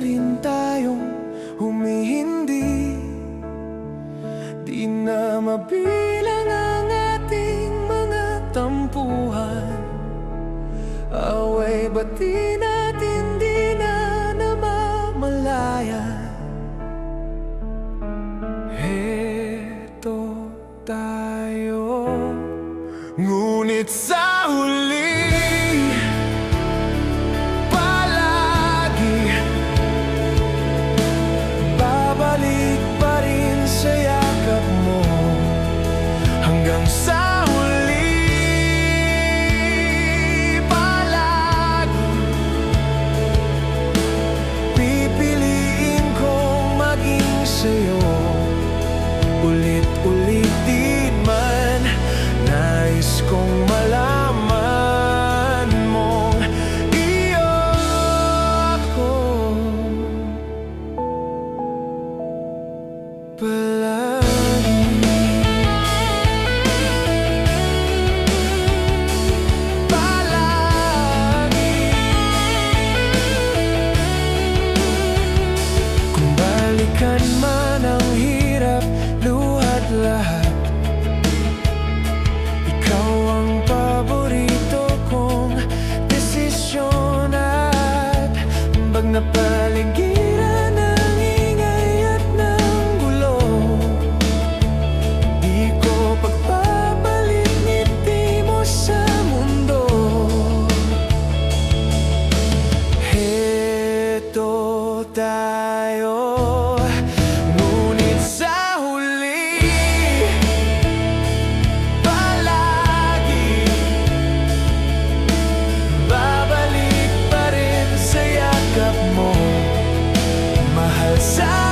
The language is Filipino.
rin tayong humihindi. Di na mabilang ang ating mga tampuhan. Away bati natin di na namamalayan. Heto tayo, ngunit sa huli palagi babalik pa rin sa yakap mo. Hanggang sa huli palagi pipiliin kong maging sa'yo. Ulit-ulitin man, nais kong malaman mong iyo ako palagi. Palagi. Kung balikan man ang hirap, luhat lahat, ikaw ang paborito kong desisyon. At pag napaligiran ng ingay at ng gulo, di ko pagpapalit ngiti mo sa mundo. Heto tayo, ngunit sa huli palagi babalik pa rin sa yakap mo. Mahal sa